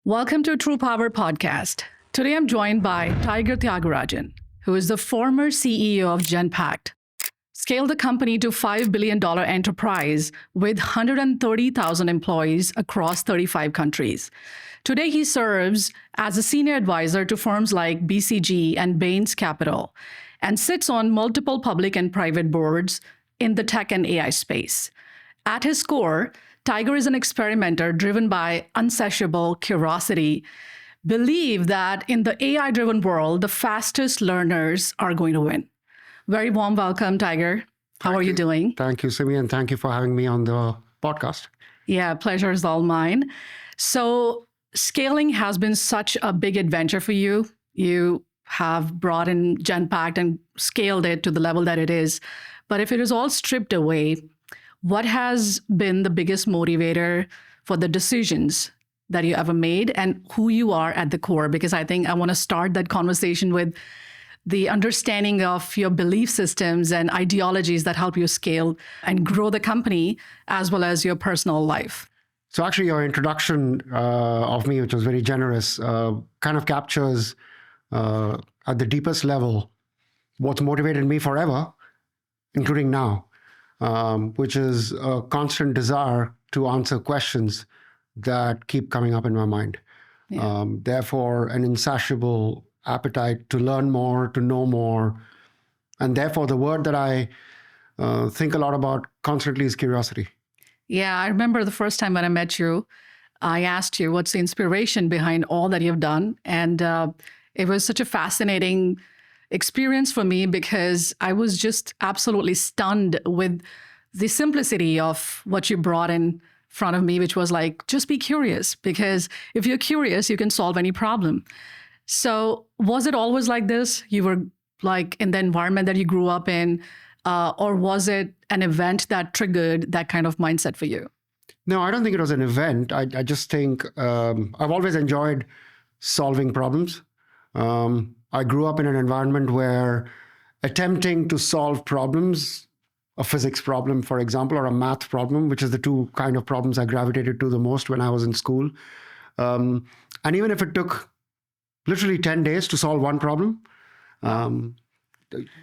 Welcome to True Power Podcast. Today I'm joined by Tyagarajan, who is the former CEO of Genpact. Scaled the company to $5 billion enterprise with 130,000 employees across 35 countries. Today he serves as a senior advisor to firms like BCG and Bain's Capital and sits on multiple public and private boards in the tech and AI space. At his core, Tiger is an experimenter driven by insatiable curiosity, believe that in the AI-driven world, the fastest learners are going to win. Very warm welcome, Tiger. How are you doing? Thank you, Simi, and thank you for having me on the podcast. Yeah, pleasure is all mine. So scaling has been such a big adventure for you. You have brought in Genpact and scaled it to the level that it is. But if it is all stripped away, what has been the biggest motivator for the decisions that you ever made and who you are at the core? Because I think I want to start that conversation with the understanding of your belief systems and ideologies that help you scale and grow the company as well as your personal life. So actually your introduction of me, which was very generous, kind of captures at the deepest level what's motivated me forever, including now. Which is a constant desire to answer questions that keep coming up in my mind. Yeah. Therefore, an insatiable appetite to learn more, to know more. And therefore, the word that I think a lot about constantly is curiosity. Yeah, I remember the first time when I met you, I asked you what's the inspiration behind all that you've done. And it was such a fascinating experience for me because I was just absolutely stunned with the simplicity of what you brought in front of me, which was like, just be curious, because if you're curious, you can solve any problem. So was it always like this? You were like in the environment that you grew up in, or was it an event that triggered that kind of mindset for you? No, I don't think it was an event. I just think I've always enjoyed solving problems. I grew up in an environment where attempting to solve problems, a physics problem, for example, or a math problem, which is the two kind of problems I gravitated to the most when I was in school. And even if it took literally 10 days to solve one problem,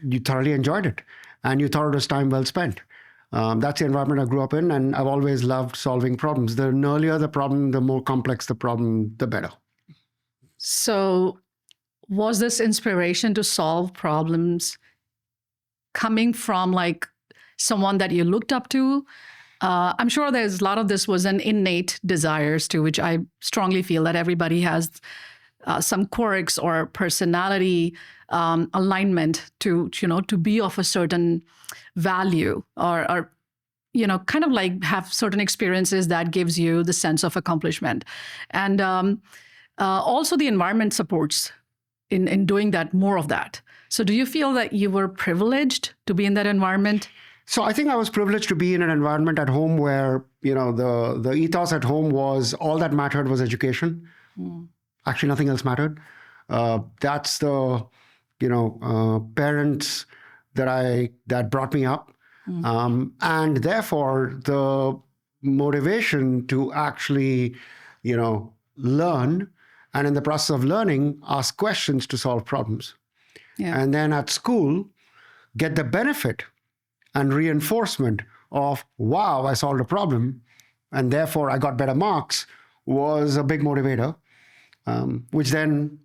you thoroughly enjoyed it. And you thought it was time well spent. That's the environment I grew up in. And I've always loved solving problems. The earlier the problem, the more complex the problem, the better. So was this inspiration to solve problems coming from like someone that you looked up to? I'm sure there's a lot of this was an innate desires too, which I strongly feel that everybody has some quirks or personality alignment to be of a certain value or kind of like have certain experiences that gives you the sense of accomplishment. And also the environment supports in doing that, more of that. So do you feel that you were privileged to be in that environment? So I think I was privileged to be in an environment at home where, the ethos at home was all that mattered was education. Actually, nothing else mattered. That's the, parents that brought me up. And therefore the motivation to actually, learn, and in the process of learning, ask questions to solve problems. Yeah. And then at school, get the benefit and reinforcement of, wow, I solved a problem, and therefore I got better marks, was a big motivator, which then,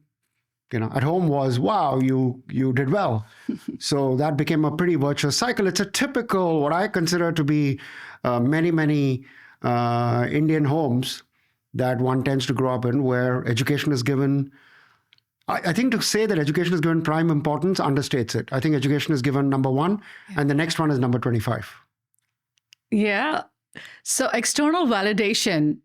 at home was, wow, you did well. So that became a pretty virtuous cycle. It's a typical, what I consider to be many Indian homes that one tends to grow up in, where education is given. I think to say that education is given prime importance understates it. I think education is given number one, and the next one is number 25. Yeah. So external validation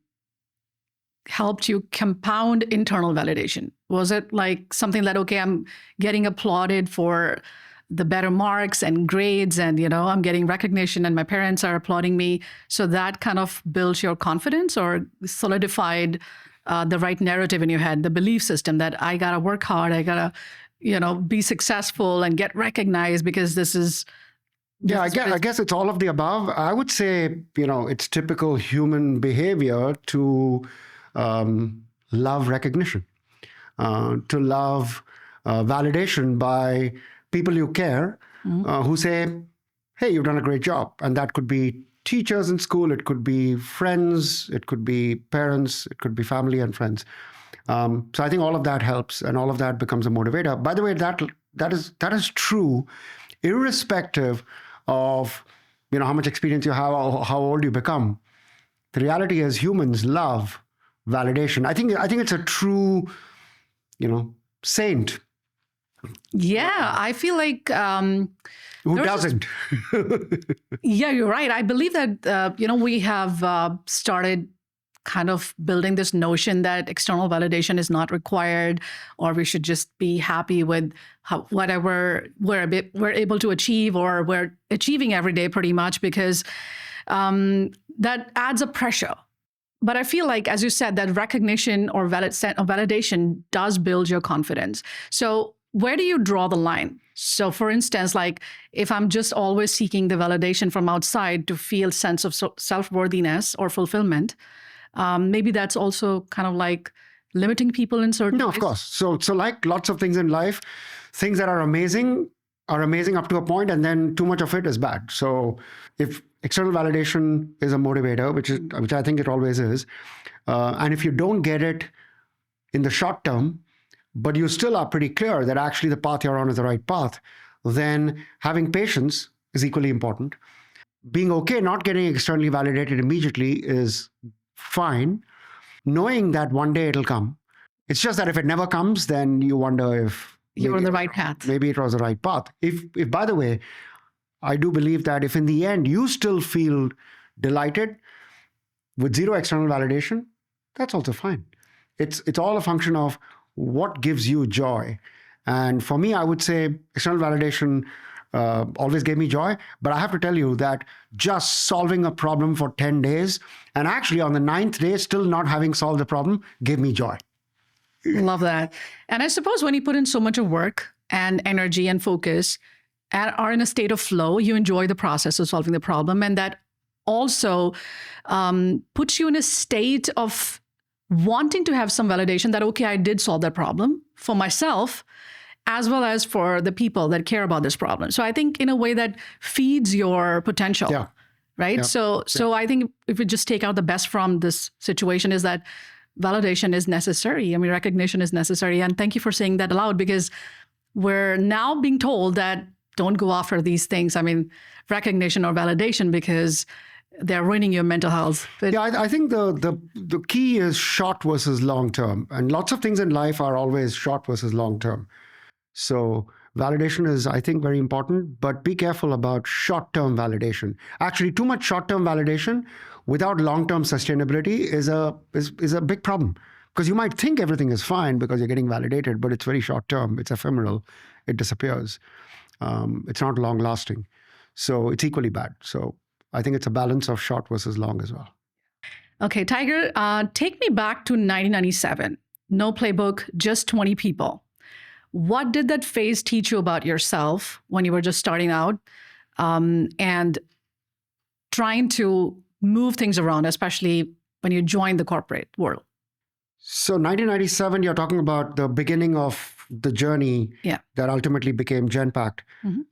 helped you compound internal validation. Was it like something that, okay, I'm getting applauded for the better marks and grades and, I'm getting recognition and my parents are applauding me. So that kind of built your confidence or solidified the right narrative in your head, the belief system that I got to work hard, I got to, be successful and get recognized because this is... Yeah, I guess it's all of the above. I would say, it's typical human behavior to love recognition, to love validation by people you care who say, hey, you've done a great job. And that could be teachers in school, it could be friends, it could be parents, it could be family and friends. So I think all of that helps, and all of that becomes a motivator. By the way, that is true, irrespective of how much experience you have or how old you become. The reality is humans love validation. I think it's a true, saint. Yeah, I feel like who doesn't? Yeah, you're right. I believe that we have started kind of building this notion that external validation is not required, or we should just be happy with whatever we're able to achieve, or we're achieving every day pretty much, because that adds a pressure. But I feel like, as you said, that recognition or validation does build your confidence. So where do you draw the line? So for instance, like if I'm just always seeking the validation from outside to feel sense of self-worthiness or fulfillment, maybe that's also kind of like limiting people in certain ways. No, of course. So like lots of things in life, things that are amazing up to a point, and then too much of it is bad. So if external validation is a motivator, which I think it always is, and if you don't get it in the short term, but you still are pretty clear that actually the path you're on is the right path, then having patience is equally important. Being okay not getting externally validated immediately is fine, knowing that one day it'll come. It's just that if it never comes, then you wonder if you're on the right path. Maybe it was the right path. If by the way, I do believe that if in the end you still feel delighted with zero external validation, that's also fine. It's all a function of what gives you joy. And for me, I would say external validation always gave me joy. But I have to tell you that just solving a problem for 10 days, and actually on the 9th day, still not having solved the problem, gave me joy. Love that. And I suppose when you put in so much of work and energy and focus and are in a state of flow, you enjoy the process of solving the problem. And that also puts you in a state of wanting to have some validation that, okay, I did solve that problem for myself, as well as for the people that care about this problem. So I think in a way that feeds your potential, right? Yeah. So I think if we just take out the best from this situation is that validation is necessary. I mean, recognition is necessary. And thank you for saying that aloud, because we're now being told that don't go after these things. I mean, recognition or validation, because they're ruining your mental health. But yeah, I think the key is short versus long term. And lots of things in life are always short versus long term. So validation is, I think, very important, but be careful about short-term validation. Actually, too much short-term validation without long-term sustainability is a big problem, because you might think everything is fine because you're getting validated, but it's very short-term, it's ephemeral, it disappears. It's not long-lasting. So it's equally bad. So I think it's a balance of short versus long as well. Okay, Tiger, take me back to 1997. No playbook, just 20 people. What did that phase teach you about yourself when you were just starting out and trying to move things around, especially when you joined the corporate world? So 1997, you're talking about the beginning of the journey that ultimately became Genpact.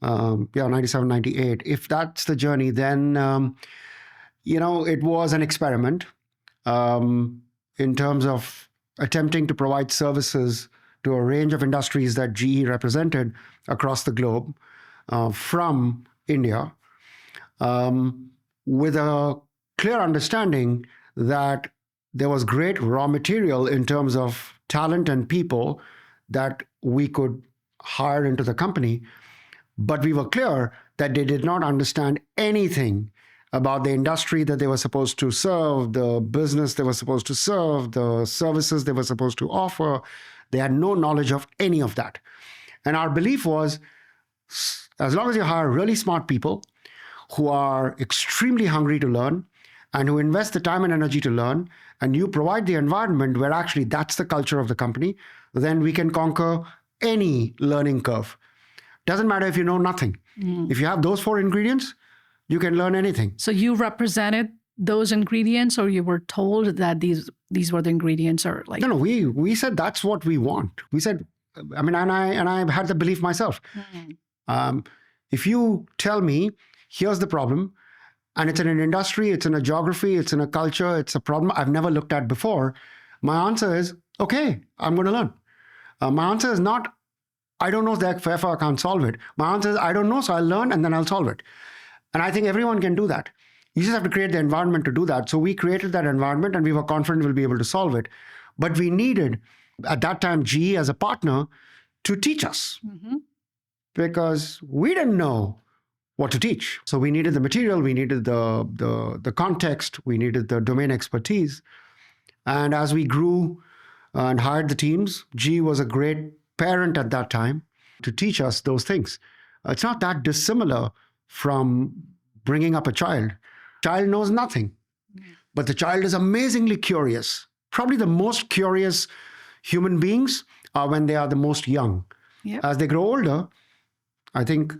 97, 98. If that's the journey, then, it was an experiment in terms of attempting to provide services to a range of industries that GE represented across the globe from India, with a clear understanding that there was great raw material in terms of talent and people that we could hire into the company. But we were clear that they did not understand anything about the industry that they were supposed to serve, the business they were supposed to serve, the services they were supposed to offer. They had no knowledge of any of that. And our belief was, as long as you hire really smart people who are extremely hungry to learn and who invest the time and energy to learn, and you provide the environment where actually that's the culture of the company, then we can conquer any learning curve. Doesn't matter if you know nothing. If you have those 4 ingredients, you can learn anything. So you represented those ingredients, or you were told that these were the ingredients, or like? No, we said that's what we want. We said, I mean, and I had the belief myself. If you tell me, here's the problem, and it's in an industry, it's in a geography, it's in a culture, it's a problem I've never looked at before, my answer is, okay, I'm going to learn. My answer is not, I don't know, therefore I can't solve it. My answer is, I don't know, so I'll learn and then I'll solve it. And I think everyone can do that. You just have to create the environment to do that. So we created that environment and we were confident we'll be able to solve it. But we needed, at that time, GE as a partner to teach us because we didn't know what to teach. So we needed the material, we needed the context, we needed the domain expertise. And as we grew and hired the teams, GE was a great parent at that time to teach us those things. It's not that dissimilar from bringing up a child. Child knows nothing, but the child is amazingly curious. Probably the most curious human beings are when they are the most young. Yep. As they grow older, I think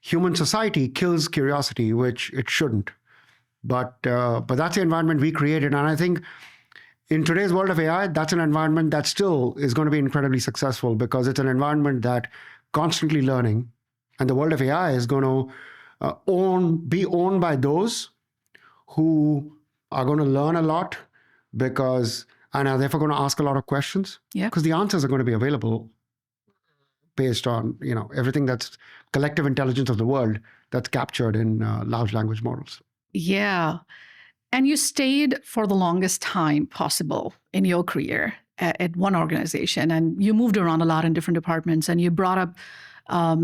human society kills curiosity, which it shouldn't. But that's the environment we created. And I think in today's world of AI, that's an environment that still is going to be incredibly successful because it's an environment that constantly learning. And the world of AI is going to be owned by those who are going to learn a lot and are therefore going to ask a lot of questions. Yeah. Because the answers are going to be available based on everything that's collective intelligence of the world that's captured in large language models. Yeah. And you stayed for the longest time possible in your career at one organization, and you moved around a lot in different departments, and you brought up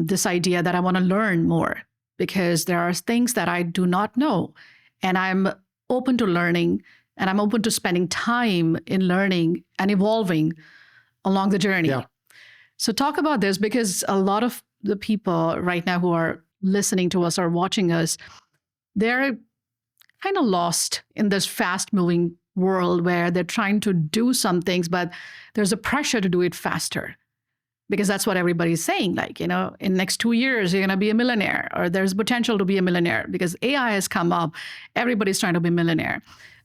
this idea that I want to learn more because there are things that I do not know, and I'm open to learning, and I'm open to spending time in learning and evolving along the journey. Yeah. So talk about this, because a lot of the people right now who are listening to us or watching us, they're kind of lost in this fast-moving world where they're trying to do some things, but there's a pressure to do it faster because that's what everybody's saying. Like, in the next 2 years, you're going to be a millionaire, or there's potential to be a millionaire because AI has come up. Everybody's trying to be a millionaire.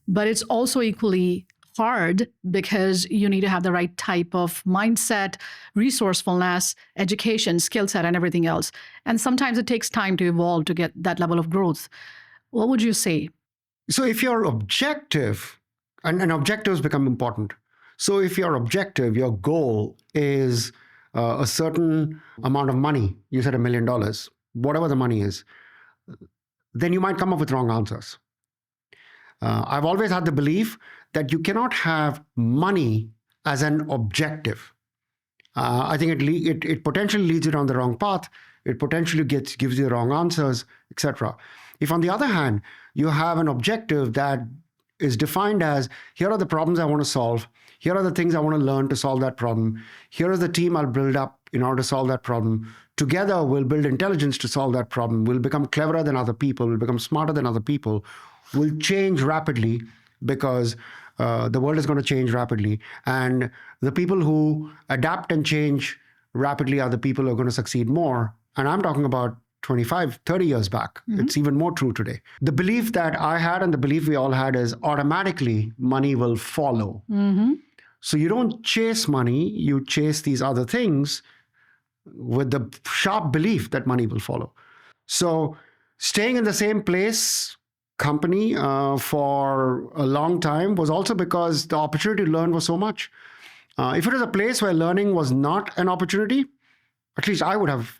But it's also equally hard because you need to have the right type of mindset, resourcefulness, education, skill set, and everything else. And sometimes it takes time to evolve to get that level of growth. What would you say? So if your objective, and objectives become important. So if your objective, your goal is a certain amount of money, you said $1 million, whatever the money is, then you might come up with wrong answers. I've always had the belief that you cannot have money as an objective. I think it potentially leads you down the wrong path. It potentially gives you the wrong answers, etc. If, on the other hand, you have an objective that is defined as, here are the problems I want to solve, here are the things I want to learn to solve that problem, here is the team I'll build up in order to solve that problem. Together, we'll build intelligence to solve that problem. We'll become cleverer than other people. We'll become smarter than other people. We'll change rapidly because the world is going to change rapidly. And the people who adapt and change rapidly are the people who are going to succeed more. And I'm talking about 25, 30 years back. It's even more true today. The belief that I had and the belief we all had is automatically money will follow. So you don't chase money, you chase these other things with the sharp belief that money will follow. So staying in the same company for a long time was also because the opportunity to learn was so much. If it was a place where learning was not an opportunity, at least I would have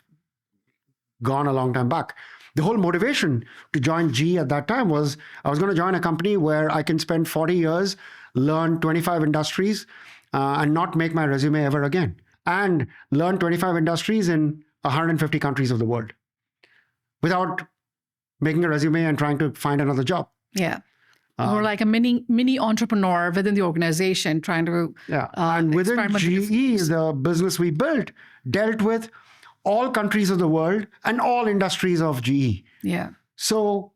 gone a long time back. The whole motivation to join GE at that time was I was going to join a company where I can spend 40 years, learn 25 industries, and not make my resume ever again. And learn 25 industries in 150 countries of the world without making a resume and trying to find another job. Yeah. Or like a mini entrepreneur within the organization trying to and within GE, the business we built dealt with all countries of the world and all industries of GE. Yeah. So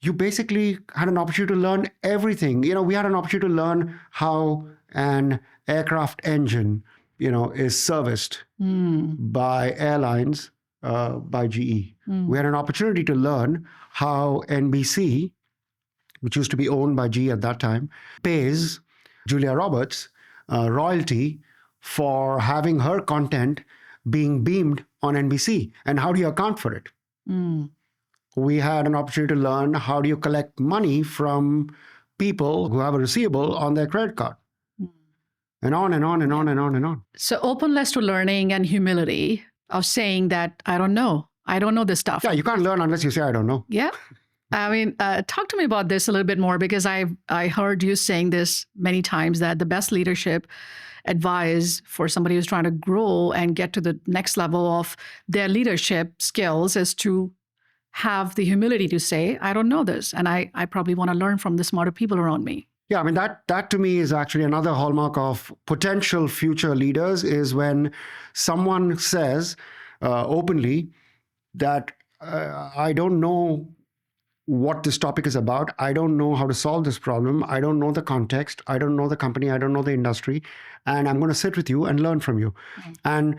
you basically had an opportunity to learn everything. We had an opportunity to learn how an aircraft engine, is serviced by airlines, by GE. We had an opportunity to learn how NBC which used to be owned by GE at that time, pays Julia Roberts royalty for having her content being beamed on NBC. And how do you account for it? We had an opportunity to learn how do you collect money from people who have a receivable on their credit card. And on and on and on and on and on. So openness to learning and humility of saying that I don't know this stuff. Yeah, you can't learn unless you say, I don't know. Yeah. I mean, talk to me about this a little bit more, because I heard you saying this many times, that the best leadership advice for somebody who's trying to grow and get to the next level of their leadership skills is to have the humility to say, I don't know this, and I probably want to learn from the smarter people around me. Yeah, I mean, that to me is actually another hallmark of potential future leaders, is when someone says openly that I don't know what this topic is about. I don't know how to solve this problem. I don't know the context. I don't know the company. I don't know the industry. And I'm going to sit with you and learn from you. And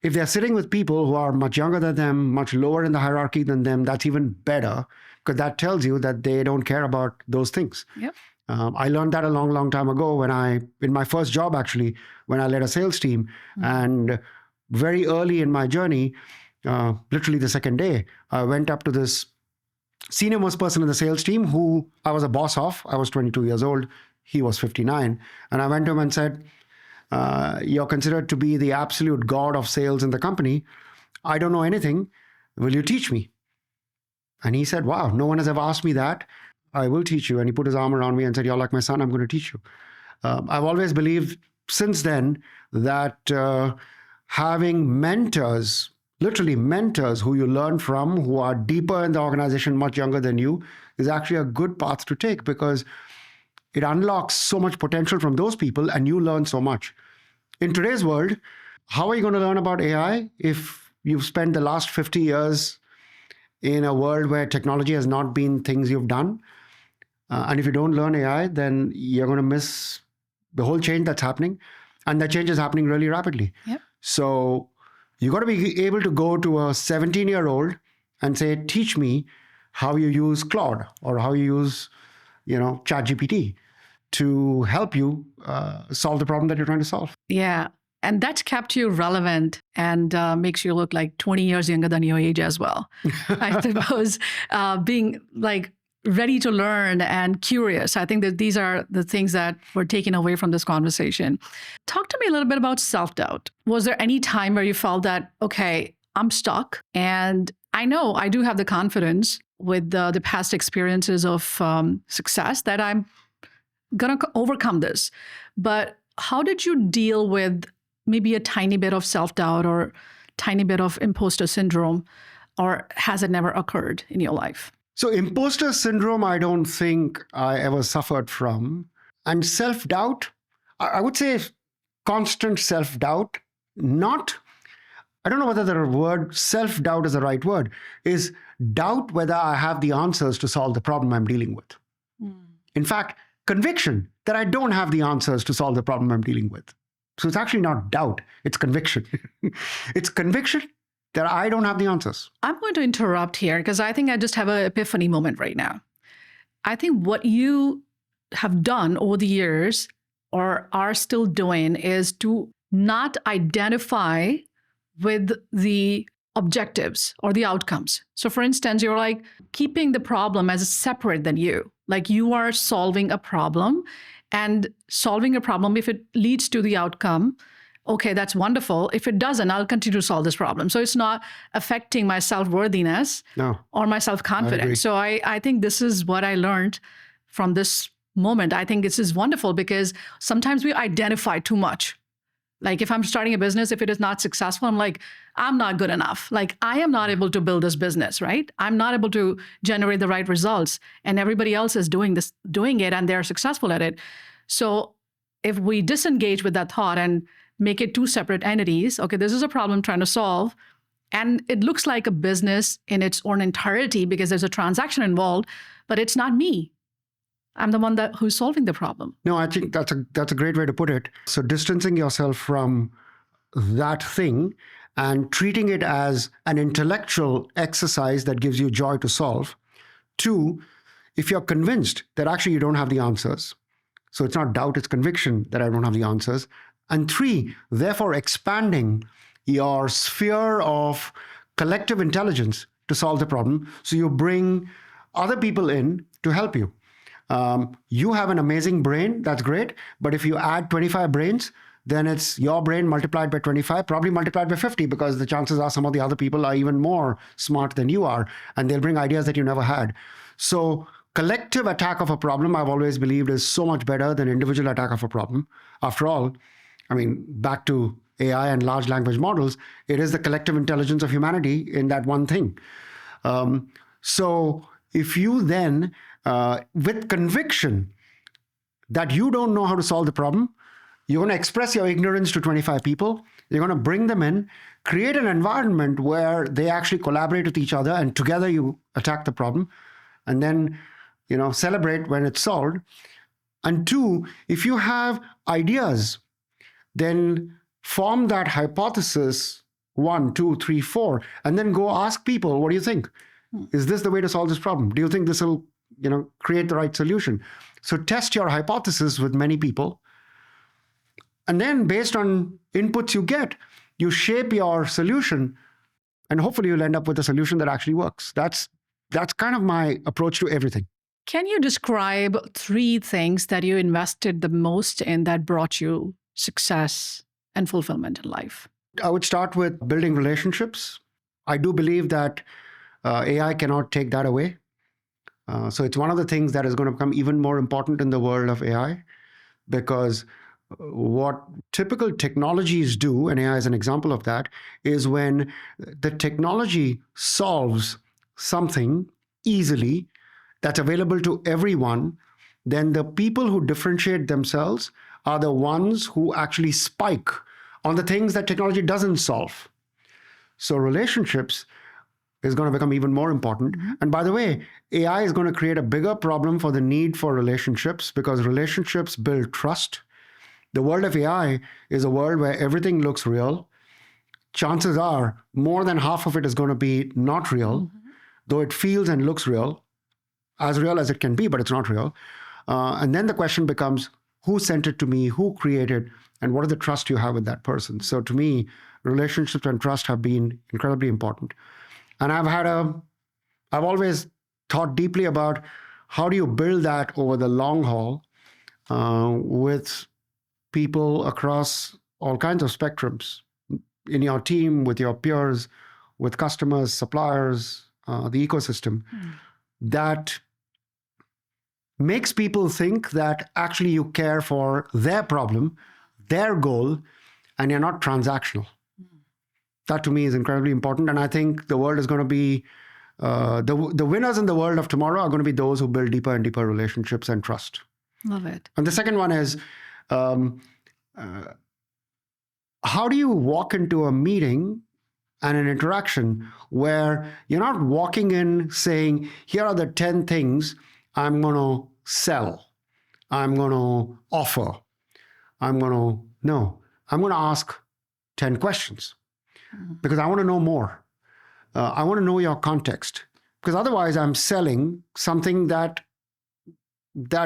if they're sitting with people who are much younger than them, much lower in the hierarchy than them, that's even better, because that tells you that they don't care about those things. Yep. I learned that a long, long time ago in my first job, actually, when I led a sales team. And very early in my journey, literally the second day, I went up to this senior most person in the sales team who I was a boss of. I was 22 years old. He was 59. And I went to him and said, you're considered to be the absolute god of sales in the company. I don't know anything. Will you teach me? And he said, wow, no one has ever asked me that. I will teach you. And he put his arm around me and said, you're like my son, I'm going to teach you. I've always believed since then that having mentors, literally mentors who you learn from, who are deeper in the organization, much younger than you, is actually a good path to take, because it unlocks so much potential from those people and you learn so much. In today's world, how are you going to learn about AI if you've spent the last 50 years in a world where technology has not been things you've done? And if you don't learn AI, then you're going to miss the whole change that's happening. And that change is happening really rapidly. Yep. So you got to be able to go to a 17-year-old and say, teach me how you use Claude or how you use, ChatGPT to help you solve the problem that you're trying to solve. Yeah. And that's kept you relevant and makes you look like 20 years younger than your age as well. I suppose being like ready to learn and curious. I think that these are the things that were taken away from this conversation. Talk to me a little bit about self-doubt. Was there any time where you felt that, okay, I'm stuck, and I know I do have the confidence with the past experiences of success that I'm going to overcome this. But how did you deal with maybe a tiny bit of self-doubt or tiny bit of imposter syndrome, or has it never occurred in your life? So imposter syndrome, I don't think I ever suffered from. And self-doubt, I would say constant self-doubt, I don't know whether the word self-doubt is the right word, is doubt whether I have the answers to solve the problem I'm dealing with. In fact, conviction that I don't have the answers to solve the problem I'm dealing with. So it's actually not doubt, it's conviction. It's conviction that I don't have the answers. I'm going to interrupt here because I think I just have an epiphany moment right now. I think what you have done over the years or are still doing is to not identify with the objectives or the outcomes. So for instance, you're like keeping the problem as separate than you. Like you are solving a problem, and solving a problem, if it leads to the outcome, okay, that's wonderful. If it doesn't, I'll continue to solve this problem. So it's not affecting my self-worthiness or my self-confidence. So I think this is what I learned from this moment. I think this is wonderful because sometimes we identify too much. Like if I'm starting a business, if it is not successful, I'm like, I'm not good enough. Like I am not able to build this business, right? I'm not able to generate the right results, and everybody else is doing it and they're successful at it. So if we disengage with that thought and make it two separate entities, okay, this is a problem I'm trying to solve, and it looks like a business in its own entirety because there's a transaction involved, but it's not me. I'm the one who's solving the problem. No, I think that's a great way to put it. So distancing yourself from that thing and treating it as an intellectual exercise that gives you joy to solve. 2, if you're convinced that actually you don't have the answers, so it's not doubt, it's conviction that I don't have the answers. And 3, therefore expanding your sphere of collective intelligence to solve the problem. So you bring other people in to help you. You have an amazing brain, that's great. But if you add 25 brains, then it's your brain multiplied by 25, probably multiplied by 50, because the chances are some of the other people are even more smart than you are, and they'll bring ideas that you never had. So collective attack of a problem, I've always believed, is so much better than individual attack of a problem. After all, I mean, back to AI and large language models, it is the collective intelligence of humanity in that one thing. So if you then, with conviction that you don't know how to solve the problem, you're going to express your ignorance to 25 people. You're going to bring them in, create an environment where they actually collaborate with each other, and together you attack the problem, and then, celebrate when it's solved. And 2, if you have ideas, then form that hypothesis 1, 2, 3, 4, and then go ask people, what do you think? Is this the way to solve this problem? Do you think this will, create the right solution? So test your hypothesis with many people. And then based on inputs you get, you shape your solution, and hopefully you'll end up with a solution that actually works. That's kind of my approach to everything. Can you describe 3 things that you invested the most in that brought you success and fulfillment in life? I would start with building relationships. I do believe that AI cannot take that away. So it's one of the things that is going to become even more important in the world of AI, because what typical technologies do, and AI is an example of that, is when the technology solves something easily that's available to everyone, then the people who differentiate themselves are the ones who actually spike on the things that technology doesn't solve. So relationships is going to become even more important. And by the way, AI is going to create a bigger problem for the need for relationships, because relationships build trust. The world of AI is a world where everything looks real. Chances are more than half of it is going to be not real, though it feels and looks real as it can be, but it's not real. And then the question becomes, who sent it to me, who created, and what is the trust you have with that person? So to me, relationships and trust have been incredibly important. And I've always thought deeply about how do you build that over the long haul with people across all kinds of spectrums, in your team, with your peers, with customers, suppliers, the ecosystem, that makes people think that actually you care for their problem, their goal, and you're not transactional. That to me is incredibly important. And I think the world is going to be, the winners in the world of tomorrow are going to be those who build deeper and deeper relationships and trust. Love it. And the second one is, how do you walk into a meeting and an interaction where you're not walking in saying, here are the 10 things I'm going to sell, I'm going to offer, I'm going to ask 10 questions because I want to know more. I want to know your context, because otherwise I'm selling something that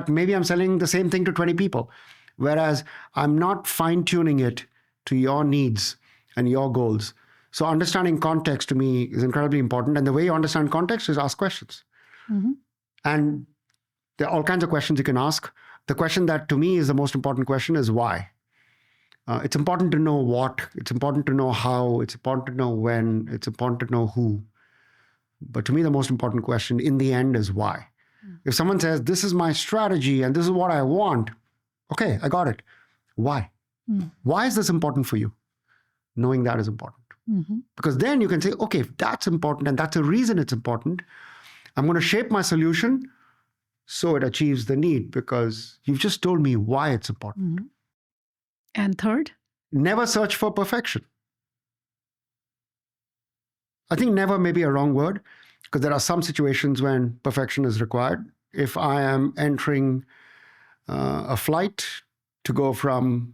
maybe I'm selling the same thing to 20 people, whereas I'm not fine-tuning it to your needs and your goals. So understanding context to me is incredibly important. And the way you understand context is ask questions. And there are all kinds of questions you can ask. The question that to me is the most important question is why. It's important to know what, it's important to know how, it's important to know when, it's important to know who. But to me, the most important question in the end is why. If someone says, this is my strategy and this is what I want, okay, I got it. Why? Why is this important for you? Knowing that is important. Because then you can say, okay, if that's important and that's a reason it's important, I'm going to shape my solution so it achieves the need, because you've just told me why it's important. And third? Never search for perfection. I think never may be a wrong word, because there are some situations when perfection is required. If I am entering a flight to go from,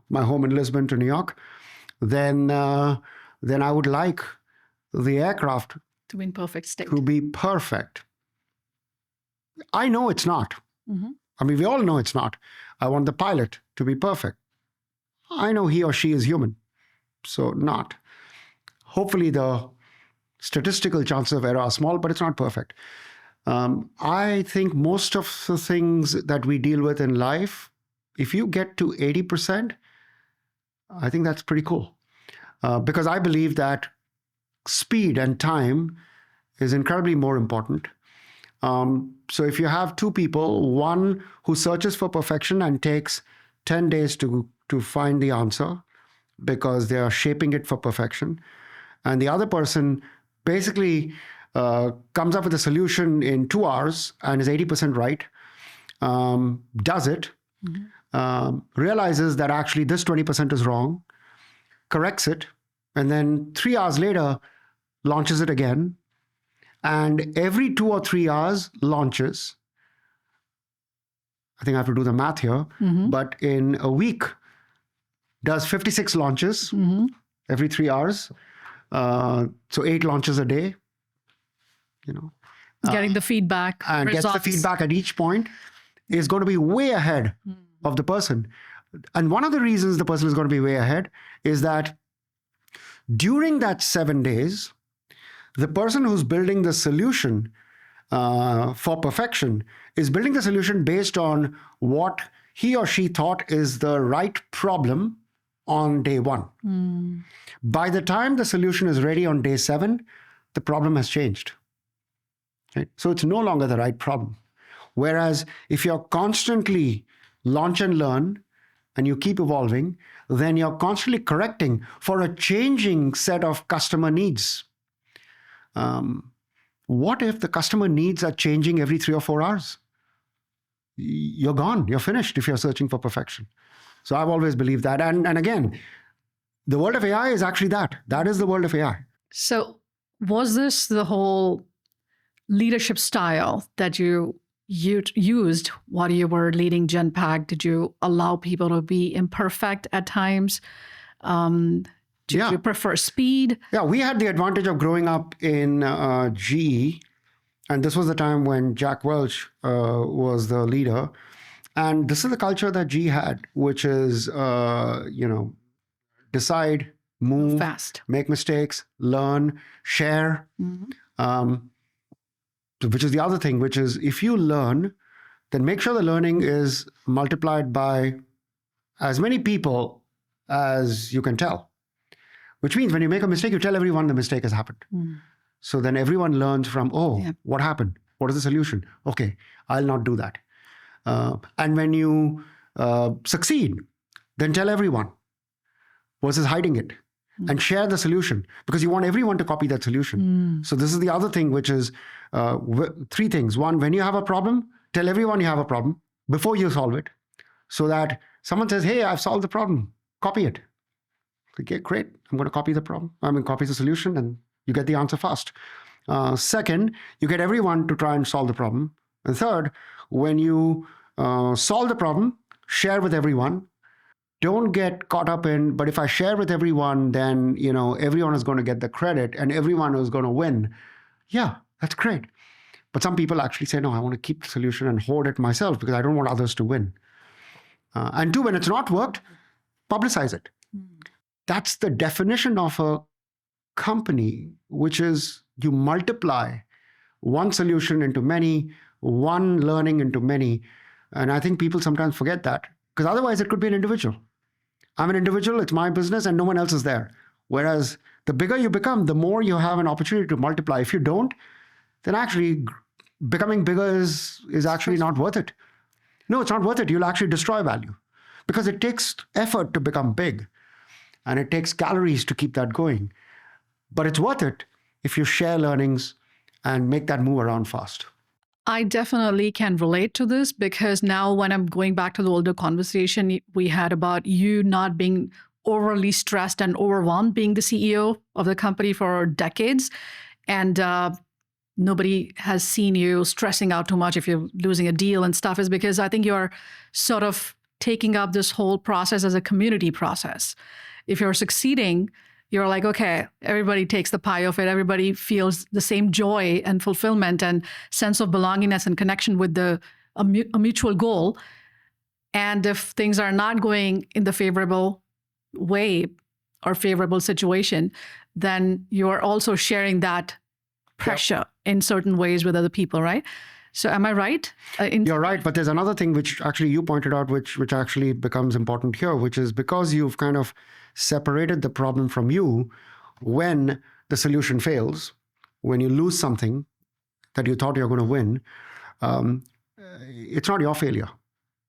my home in Lisbon to New York, then I would like the aircraft To be in perfect state. to be perfect. I know it's not. I mean, we all know it's not. I want the pilot to be perfect. I know he or she is human, so not. Hopefully, the statistical chances of error are small, but it's not perfect. I think most of the things that we deal with in life, if you get to 80%, I think that's pretty cool. Because I believe that speed and time is incredibly more important. So if you have two people, one who searches for perfection and takes 10 days to find the answer because they are shaping it for perfection, and the other person basically comes up with a solution in 2 hours and is 80% right, does it, realizes that actually this 20% is wrong, corrects it, and then 3 hours later launches it again, and every 2 or 3 hours launches. I think I have to do the math here, but in a week does 56 launches every 3 hours. So 8 launches a day, Getting the feedback. and results. gets the feedback at each point, is going to be way ahead of the person. And one of the reasons the person is going to be way ahead is that during that 7 days, the person who's building the solution for perfection is building the solution based on what he or she thought is the right problem on day 1. By the time the solution is ready on day 7, the problem has changed. Right? So it's no longer the right problem. Whereas if you're constantly launch and learn and you keep evolving, then you're constantly correcting for a changing set of customer needs. What if the customer needs are changing every 3 or 4 hours? You're gone. You're finished if you're searching for perfection. So I've always believed that. And again, the world of AI is actually that. That is the world of AI. So was this the whole leadership style that you used while you were leading Genpact? Did you allow people to be imperfect at times? Did you prefer speed? Yeah, we had the advantage of growing up in GE. And this was the time when Jack Welch was the leader. And this is the culture that GE had, which is, decide, move, fast, make mistakes, learn, share. Which is the other thing, which is if you learn, then make sure the learning is multiplied by as many people as you can tell. Which means when you make a mistake, you tell everyone the mistake has happened. So then everyone learns from, what happened? What is the solution? Okay, I'll not do that. And when you succeed, then tell everyone versus hiding it. And share the solution because you want everyone to copy that solution. So this is the other thing, which is 3 things. 1, when you have a problem, tell everyone you have a problem before you solve it, so that someone says, hey, I've solved the problem, copy it. Okay, great. I'm going to copy the problem. Copy the solution and you get the answer fast. Second, you get everyone to try and solve the problem. And third, when you solve the problem, share with everyone. Don't get caught up in, but if I share with everyone, then, everyone is going to get the credit and everyone is going to win. Yeah, that's great. But some people actually say, no, I want to keep the solution and hoard it myself because I don't want others to win. And 2, when it's not worked, publicize it. That's the definition of a company, which is you multiply one solution into many, one learning into many. And I think people sometimes forget that. Because otherwise, it could be an individual. I'm an individual, it's my business, and no one else is there. Whereas the bigger you become, the more you have an opportunity to multiply. If you don't, then actually becoming bigger is actually not worth it. No, it's not worth it. You'll actually destroy value. Because it takes effort to become big. And it takes calories to keep that going. But it's worth it if you share learnings and make that move around fast. I definitely can relate to this because now when I'm going back to the older conversation we had about you not being overly stressed and overwhelmed being the CEO of the company for decades, and nobody has seen you stressing out too much if you're losing a deal and stuff, is because I think you're sort of taking up this whole process as a community process. If you're succeeding, you're like, okay, everybody takes the pie of it. Everybody feels the same joy and fulfillment and sense of belongingness and connection with a mutual goal. And if things are not going in the favorable way or favorable situation, then you're also sharing that pressure in certain ways with other people, right? So am I right? You're right, but there's another thing which actually you pointed out, which actually becomes important here, which is because you've kind of separated the problem from you. When the solution fails, when you lose something that you thought you're going to win, it's not your failure.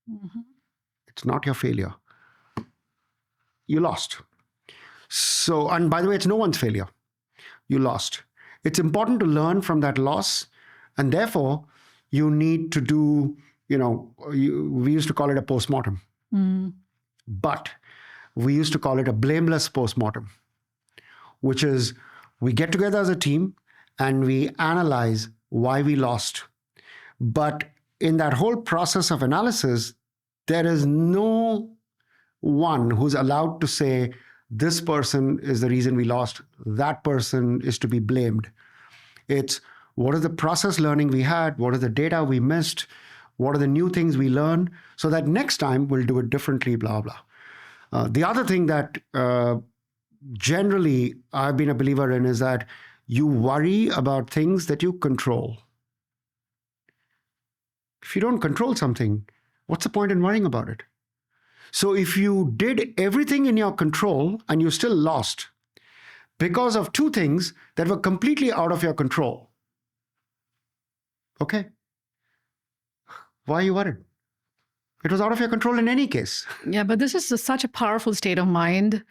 Mm-hmm. It's not your failure. You lost. So, and by the way, it's no one's failure. You lost. It's important to learn from that loss, and therefore you need to do, we used to call it a postmortem, but we used to call it a blameless postmortem, which is we get together as a team and we analyze why we lost. But in that whole process of analysis, there is no one who's allowed to say, this person is the reason we lost, that person is to be blamed. It's what is the process learning we had, what are the data we missed, what are the new things we learned, so that next time we'll do it differently, blah, blah. The other thing that generally I've been a believer in is that you worry about things that you control. If you don't control something, what's the point in worrying about it? So if you did everything in your control and you still lost because of two things that were completely out of your control, okay, why are you worried? It was out of your control in any case. Yeah, but this is such a powerful state of mind.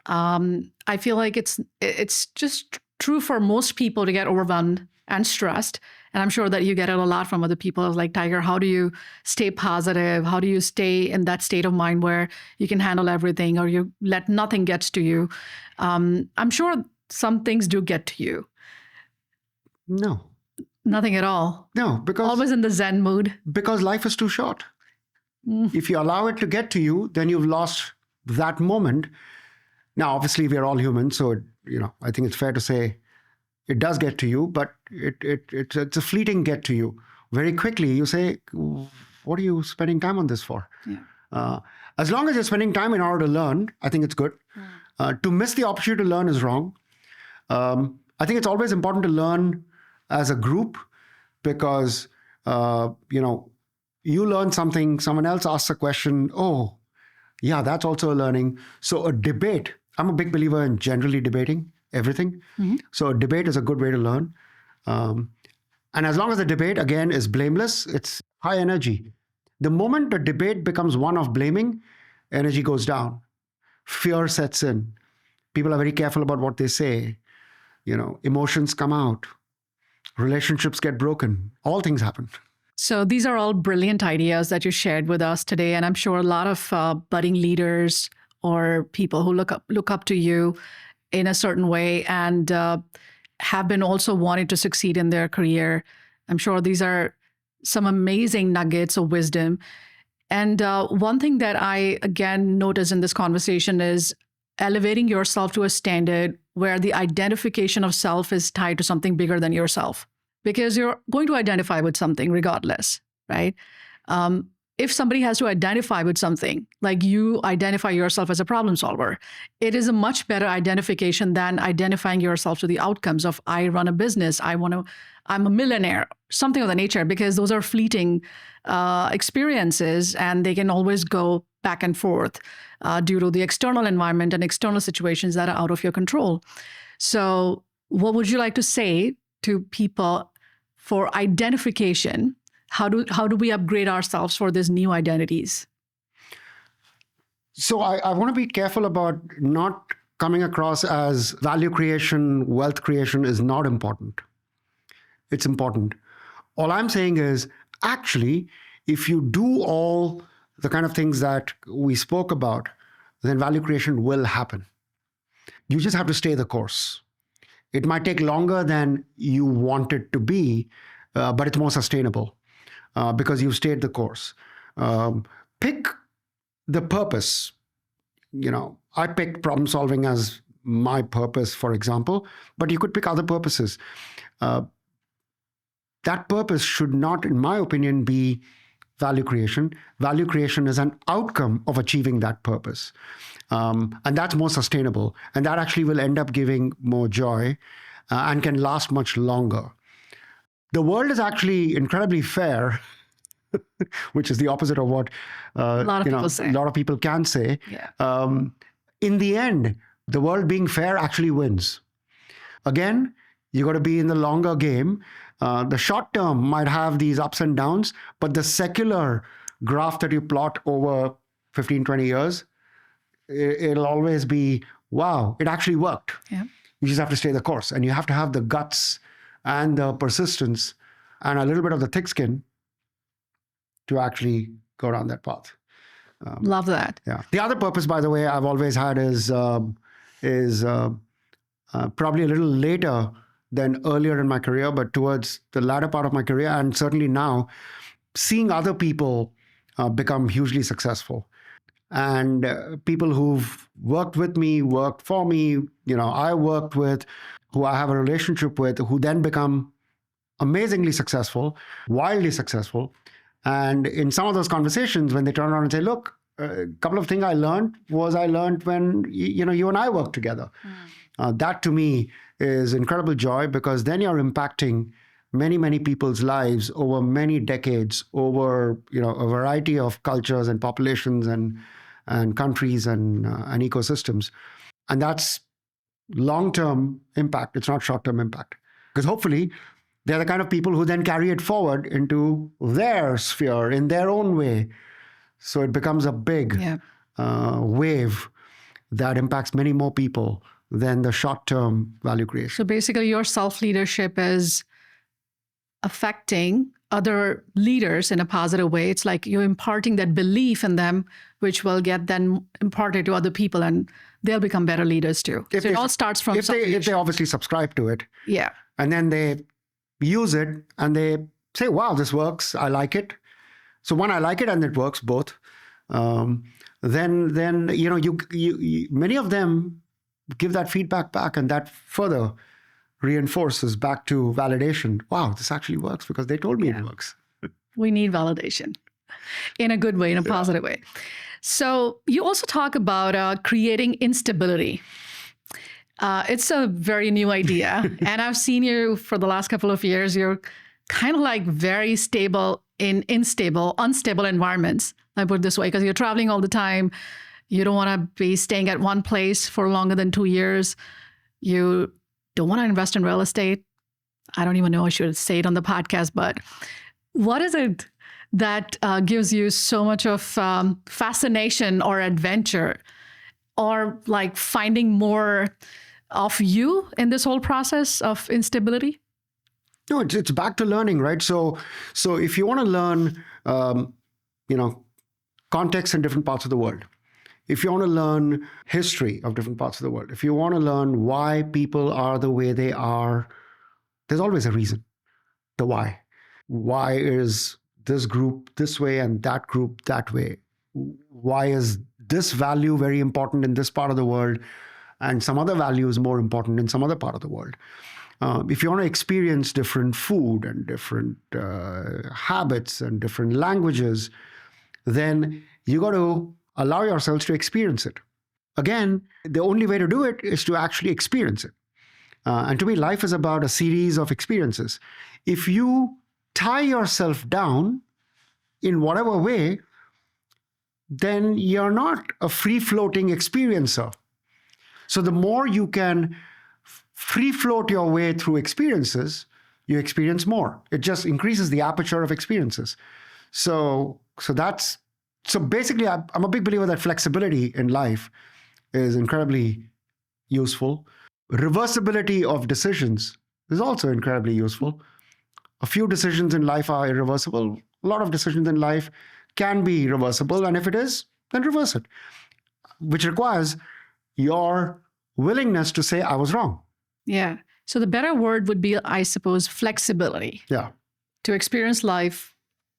I feel like it's just true for most people to get overwhelmed and stressed. And I'm sure that you get it a lot from other people. Like, Tiger, how do you stay positive? How do you stay in that state of mind where you can handle everything or you let nothing get to you? I'm sure some things do get to you. No. Nothing at all. No, because always in the Zen mood. Because life is too short. If you allow it to get to you, then you've lost that moment. Now, obviously, we're all human, so I think it's fair to say it does get to you, but it's a fleeting get to you. Very quickly, you say, "What are you spending time on this for?" Yeah. As long as you're spending time in order to learn, I think it's good. To miss the opportunity to learn is wrong. I think it's always important to learn as a group because you learn something, someone else asks a question, oh, yeah, that's also a learning. So a debate, I'm a big believer in generally debating everything. Mm-hmm. So a debate is a good way to learn. And as long as the debate, again, is blameless, it's high energy. The moment a debate becomes one of blaming, energy goes down. Fear sets in. People are very careful about what they say. Emotions come out. Relationships get broken. All things happen. So these are all brilliant ideas that you shared with us today. And I'm sure a lot of budding leaders or people who look up to you in a certain way and have been also wanting to succeed in their career. I'm sure these are some amazing nuggets of wisdom. And one thing that I, again, notice in this conversation is elevating yourself to a standard where the identification of self is tied to something bigger than yourself. Because you're going to identify with something regardless, right? If somebody has to identify with something, like you identify yourself as a problem solver, it is a much better identification than identifying yourself to the outcomes of I run a business, I'm a millionaire, something of the nature, because those are fleeting experiences and they can always go back and forth due to the external environment and external situations that are out of your control. So what would you like to say to people for identification? How do we upgrade ourselves for these new identities? So I want to be careful about not coming across as value creation, wealth creation is not important. It's important. All I'm saying is, actually, if you do all the kind of things that we spoke about, then value creation will happen. You just have to stay the course. It might take longer than you want it to be, but it's more sustainable because you've stayed the course. Pick the purpose. I picked problem solving as my purpose, for example, but you could pick other purposes. That purpose should not, in my opinion, be value creation. Value creation is an outcome of achieving that purpose. And that's more sustainable. And that actually will end up giving more joy and can last much longer. The world is actually incredibly fair, which is the opposite of what A lot of people say. a lot of people can say. Yeah. In the end, the world being fair actually wins. Again, you got to be in the longer game. The short term might have these ups and downs, but the secular graph that you plot over 15, 20 years, it'll always be, wow, it actually worked. Yeah. You just have to stay the course, and you have to have the guts and the persistence and a little bit of the thick skin to actually go down that path. Love that. Yeah. The other purpose, by the way, I've always had is probably a little later than earlier in my career, but towards the latter part of my career, and certainly now, seeing other people become hugely successful. And people who've worked with me, worked for me, I worked with, who I have a relationship with, who then become amazingly successful, wildly successful. And in some of those conversations, when they turn around and say, look, a couple of things I learned when, you and I worked together. That to me is incredible joy, because then you're impacting many, many people's lives over many decades, over, a variety of cultures and populations and countries and ecosystems. And that's long-term impact. It's not short-term impact. Because hopefully they're the kind of people who then carry it forward into their sphere in their own way. So it becomes a big wave that impacts many more people than the short-term value creation. So basically your self-leadership is affecting other leaders in a positive way. It's like you're imparting that belief in them, which will get then imparted to other people, and they'll become better leaders too. So it all starts from if they obviously subscribe to it. Yeah. And then they use it and they say, wow, this works. I like it. So when I like it and it works both, then many of them give that feedback back, and that further reinforces back to validation. Wow, this actually works because they told me it works. We need validation in a good way, in a positive way. So you also talk about creating instability. It's a very new idea. And I've seen you for the last couple of years. You're kind of like very stable in unstable environments. I put it this way, because you're traveling all the time. You don't want to be staying at one place for longer than 2 years. You don't want to invest in real estate. I don't even know I should say it on the podcast, but what is it that gives you so much of fascination or adventure, or like finding more of you in this whole process of instability? No, it's back to learning, right? So if you want to learn, context in different parts of the world, if you want to learn history of different parts of the world, if you want to learn why people are the way they are, there's always a reason. The why. Why is this group this way and that group that way? Why is this value very important in this part of the world and some other value is more important in some other part of the world? If you want to experience different food and different habits and different languages, then you got to allow yourselves to experience it. Again, the only way to do it is to actually experience it. And to me, life is about a series of experiences. If you tie yourself down in whatever way, then you're not a free-floating experiencer. So the more you can free-float your way through experiences, you experience more. It just increases the aperture of experiences. So basically, I'm a big believer that flexibility in life is incredibly useful. Reversibility of decisions is also incredibly useful. A few decisions in life are irreversible. A lot of decisions in life can be reversible. And if it is, then reverse it, which requires your willingness to say, I was wrong. Yeah. So the better word would be, I suppose, flexibility. Yeah. To experience life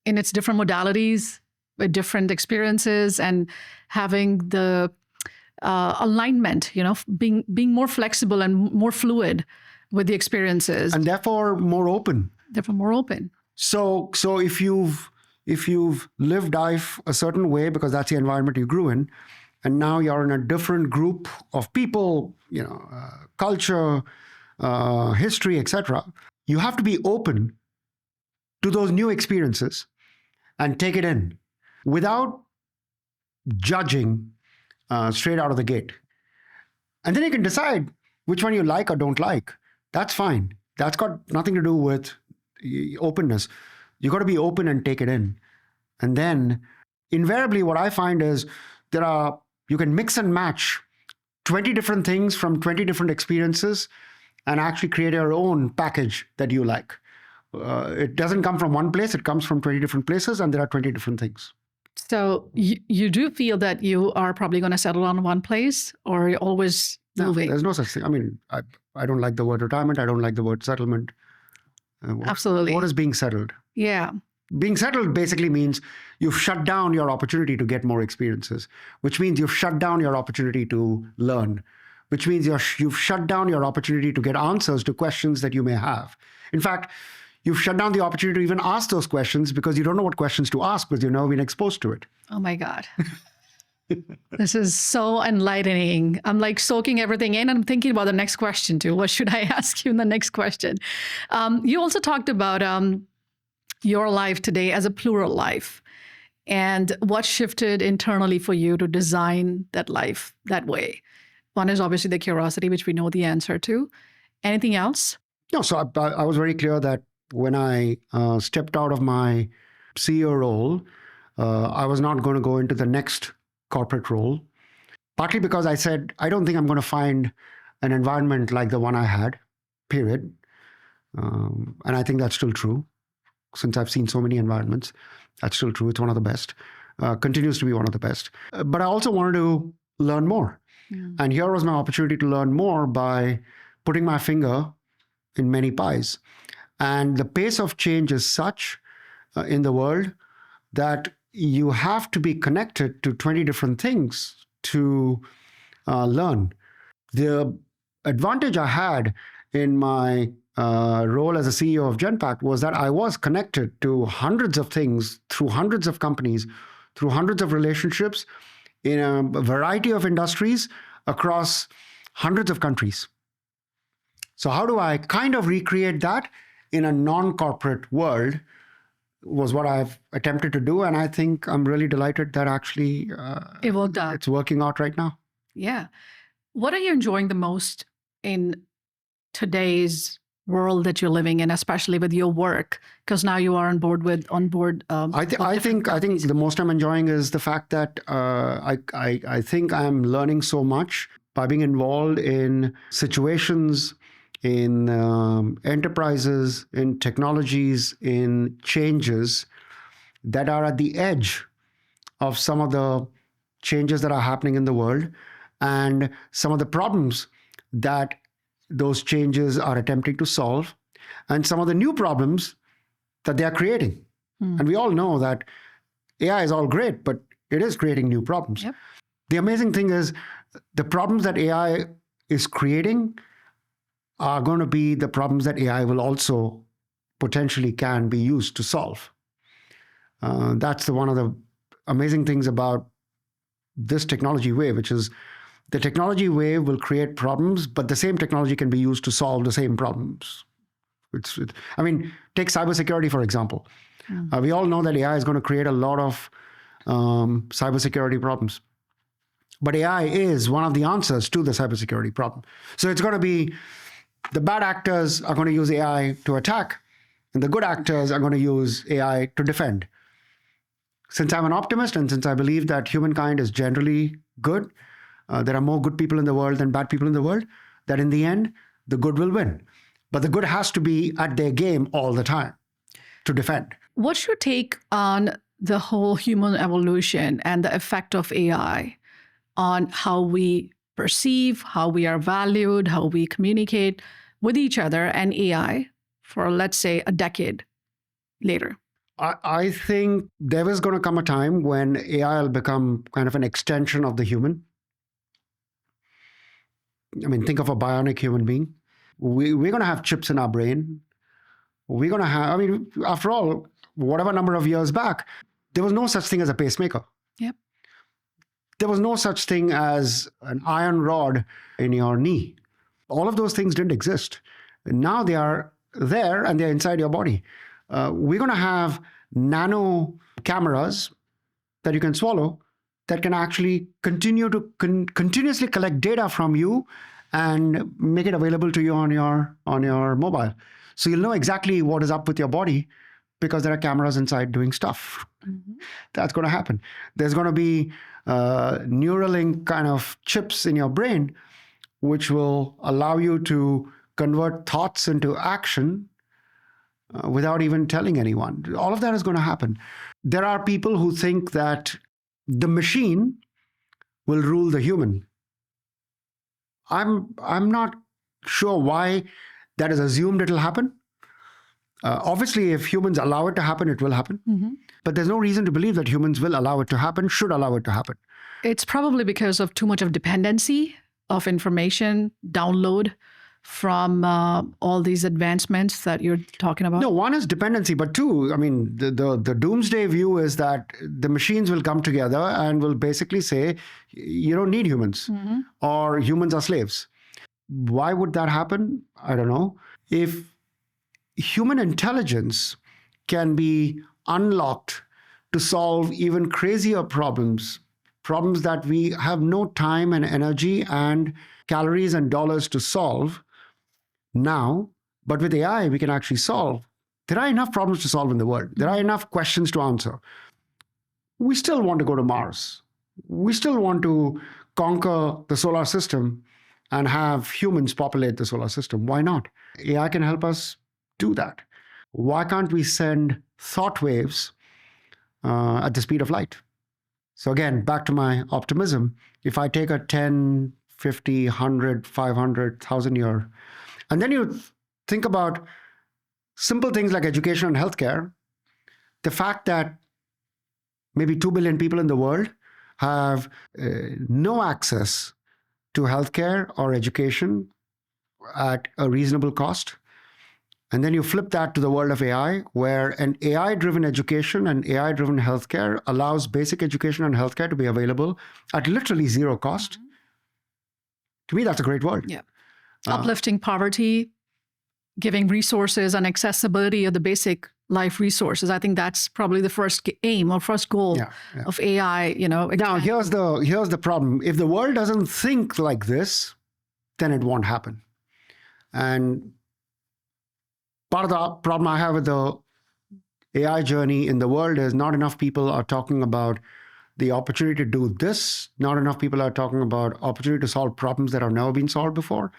in its different modalities, with different experiences, and having the alignment, being more flexible and more fluid with the experiences. And therefore more open. Therefore more open. So if you've lived life a certain way because that's the environment you grew in, and now you're in a different group of people, culture, history, etc., you have to be open to those new experiences and take it in without judging straight out of the gate. And then you can decide which one you like or don't like. That's fine. That's got nothing to do with openness. You got to be open and take it in. And then invariably what I find is you can mix and match 20 different things from 20 different experiences and actually create your own package that you like. It doesn't come from one place. It comes from 20 different places, and there are 20 different things. So you do feel that you are probably going to settle on one place, or you're always moving? No, there's no such thing. I mean, I don't like the word retirement. I don't like the word settlement. Absolutely. What is being settled? Yeah. Being settled basically means you've shut down your opportunity to get more experiences, which means you've shut down your opportunity to learn, which means you've shut down your opportunity to get answers to questions that you may have. In fact, you've shut down the opportunity to even ask those questions because you don't know what questions to ask because you've never been exposed to it. Oh my God. This is so enlightening. I'm like soaking everything in. I'm thinking about the next question too. What should I ask you in the next question? You also talked about your life today as a plural life and what shifted internally for you to design that life that way. One is obviously the curiosity, which we know the answer to. Anything else? No, so I was very clear that when I stepped out of my CEO role, I was not going to go into the next corporate role, partly because I said, I don't think I'm going to find an environment like the one I had, period. And I think that's still true. Since I've seen so many environments, that's still true. It's one of the best, continues to be one of the best. But I also wanted to learn more. Yeah. And here was my opportunity to learn more by putting my finger in many pies. And the pace of change is such in the world that you have to be connected to 20 different things to learn. The advantage I had in my role as a CEO of Genpact was that I was connected to hundreds of things through hundreds of companies, through hundreds of relationships in a variety of industries across hundreds of countries. So how do I kind of recreate that in a non-corporate world was what I've attempted to do. And I think I'm really delighted that actually it worked out. It's working out right now. Yeah. What are you enjoying the most in today's world that you're living in, especially with your work? Because now you are on board. I think the most I'm enjoying is the fact that I think I'm learning so much by being involved in situations, in enterprises, in technologies, in changes that are at the edge of some of the changes that are happening in the world and some of the problems that those changes are attempting to solve and some of the new problems that they are creating. And we all know that AI is all great, but it is creating new problems. Yep. The amazing thing is the problems that AI is creating are going to be the problems that AI will also potentially can be used to solve. That's one of the amazing things about this technology wave, which is the technology wave will create problems, but the same technology can be used to solve the same problems. Take cybersecurity, for example. We all know that AI is going to create a lot of cybersecurity problems. But AI is one of the answers to the cybersecurity problem. So it's going to be the bad actors are going to use AI to attack, and the good actors are going to use AI to defend. Since I'm an optimist and since I believe that humankind is generally good, there are more good people in the world than bad people in the world, that in the end, the good will win. But the good has to be at their game all the time to defend. What's your take on the whole human evolution and the effect of AI on how we perceive, how we are valued, how we communicate with each other and AI for, let's say, a decade later? I think there is going to come a time when AI will become kind of an extension of the human. I mean, think of a bionic human being. We're going to have chips in our brain. We're going to have, I mean, after all, whatever number of years back, there was no such thing as a pacemaker. Yep. There was no such thing as an iron rod in your knee. All of those things didn't exist. Now they are there and they're inside your body. We're going to have nano cameras that you can swallow that can actually continue to continuously collect data from you and make it available to you on your mobile. So you'll know exactly what is up with your body because there are cameras inside doing stuff. Mm-hmm. That's going to happen. There's going to be Neuralink kind of chips in your brain, which will allow you to convert thoughts into action without even telling anyone. All of that is going to happen. There are people who think that the machine will rule the human. I'm not sure why that is assumed it'll happen. Obviously, if humans allow it to happen, it will happen. Mm-hmm. But there's no reason to believe that humans will allow it to happen, should allow it to happen. It's probably because of too much of dependency of information download from all these advancements that you're talking about? No, one is dependency, but two, I mean, the doomsday view is that the machines will come together and will basically say, you don't need humans, mm-hmm. or humans are slaves. Why would that happen? I don't know. If human intelligence can be unlocked to solve even crazier problems that we have no time and energy and calories and dollars to solve now, but with AI, we can actually solve. There are enough problems to solve in the world. There are enough questions to answer. We still want to go to Mars. We still want to conquer the solar system and have humans populate the solar system. Why not? AI can help us do that. Why can't we send thought waves at the speed of light? So again, back to my optimism. If I take a 10, 50, 100, 500, 1,000 year, and then you think about simple things like education and healthcare, the fact that maybe 2 billion people in the world have no access to healthcare or education at a reasonable cost. And then you flip that to the world of AI, where an AI-driven education and AI-driven healthcare allows basic education and healthcare to be available at literally zero cost. Mm-hmm. To me, that's a great world. Yeah. Uplifting poverty, giving resources and accessibility of the basic life resources. I think that's probably the first aim or first goal of AI. Now, here's the problem. If the world doesn't think like this, then it won't happen. And part of the problem I have with the AI journey in the world is not enough people are talking about the opportunity to do this. Not enough people are talking about opportunity to solve problems that have never been solved before.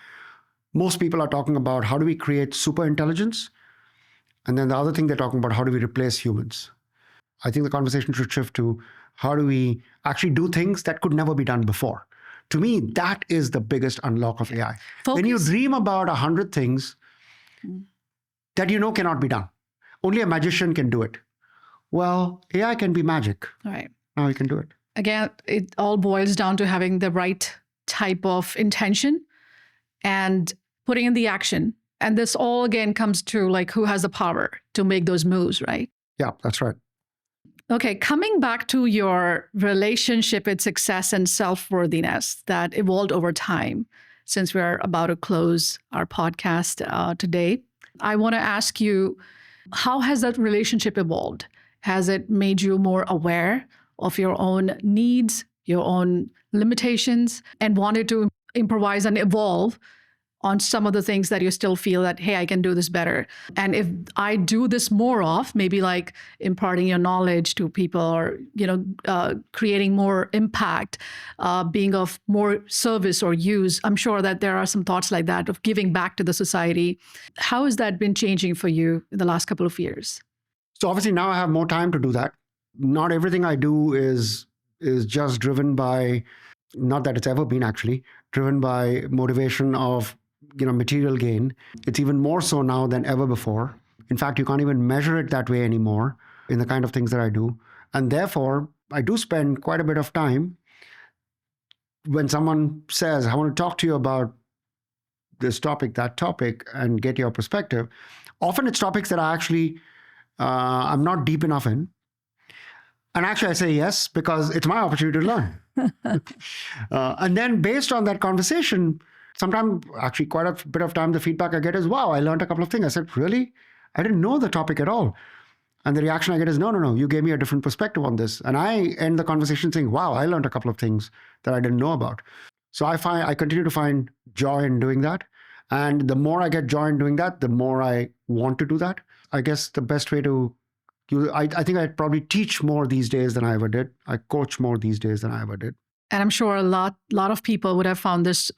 Most people are talking about how do we create super intelligence? And then the other thing they're talking about, how do we replace humans? I think the conversation should shift to how do we actually do things that could never be done before? To me, that is the biggest unlock of AI. When you dream about 100 things that you know cannot be done, only a magician can do it. Well, AI can be magic. Right. Now you can do it. Again, it all boils down to having the right type of intention and putting in the action. And this all again comes to like who has the power to make those moves, right? Yeah, that's right. Okay, coming back to your relationship with success and self-worthiness that evolved over time, since we're about to close our podcast today, I want to ask you, how has that relationship evolved? Has it made you more aware of your own needs, your own limitations, and wanted to improvise and evolve on some of the things that you still feel that, hey, I can do this better. And if I do this more of, maybe like imparting your knowledge to people or, creating more impact, being of more service or use, I'm sure that there are some thoughts like that of giving back to the society. How has that been changing for you in the last couple of years? So obviously now I have more time to do that. Not everything I do is just driven by, not that it's ever been actually, driven by motivation of material gain. It's even more so now than ever before. In fact, you can't even measure it that way anymore in the kind of things that I do. And therefore, I do spend quite a bit of time when someone says, I want to talk to you about this topic, that topic, and get your perspective. Often it's topics that I'm not deep enough in. And actually I say yes, because it's my opportunity to learn. And then based on that conversation, sometimes actually quite a bit of time, the feedback I get is, wow, I learned a couple of things. I said, really? I didn't know the topic at all. And the reaction I get is, no, you gave me a different perspective on this. And I end the conversation saying, wow, I learned a couple of things that I didn't know about. So I continue to find joy in doing that. And the more I get joy in doing that, the more I want to do that. I guess the best way to I think I probably teach more these days than I ever did. I coach more these days than I ever did. And I'm sure a lot of people would have found this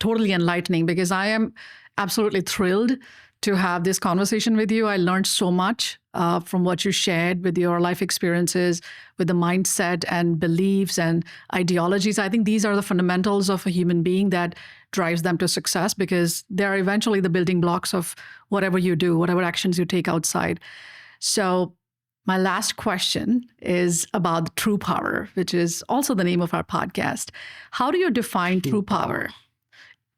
totally enlightening, because I am absolutely thrilled to have this conversation with you. I learned so much from what you shared with your life experiences, with the mindset and beliefs and ideologies. I think these are the fundamentals of a human being that drives them to success, because they're eventually the building blocks of whatever you do, whatever actions you take outside. So my last question is about true power, which is also the name of our podcast. How do you define true power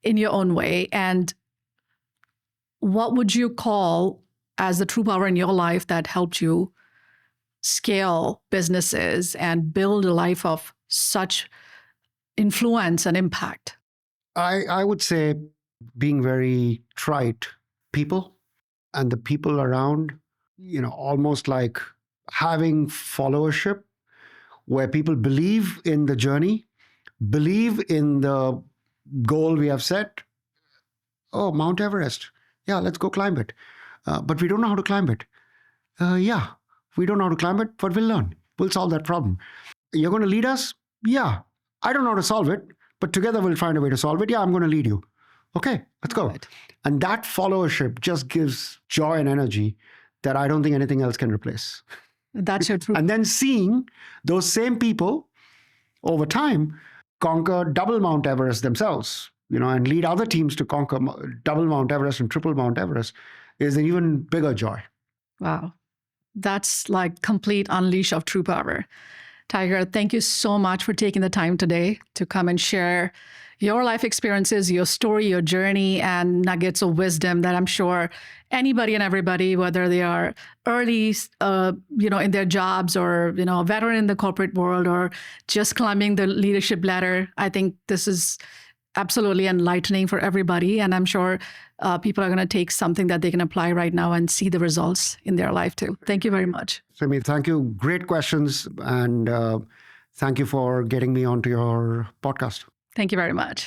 in your own way? And what would you call as the true power in your life that helped you scale businesses and build a life of such influence and impact? I would say being very trite, people and the people around, almost like having followership where people believe in the journey, believe in the goal we have set. Oh, Mount Everest. Yeah, let's go climb it. But we don't know how to climb it. Yeah, we don't know how to climb it, but we'll learn. We'll solve that problem. You're going to lead us? Yeah, I don't know how to solve it, but together we'll find a way to solve it. Yeah, I'm going to lead you. Okay, let's go. Right. And that followership just gives joy and energy that I don't think anything else can replace. That's your true. And then seeing those same people over time conquer double Mount Everest themselves, and lead other teams to conquer double Mount Everest and triple Mount Everest is an even bigger joy. Wow. That's like complete unleash of true power. Tiger, thank you so much for taking the time today to come and share your life experiences, your story, your journey, and nuggets of wisdom that I'm sure anybody and everybody, whether they are early, in their jobs, or, a veteran in the corporate world, or just climbing the leadership ladder, I think this is absolutely enlightening for everybody. And I'm sure people are going to take something that they can apply right now and see the results in their life too. Thank you very much. Simi, thank you. Great questions. And thank you for getting me onto your podcast. Thank you very much.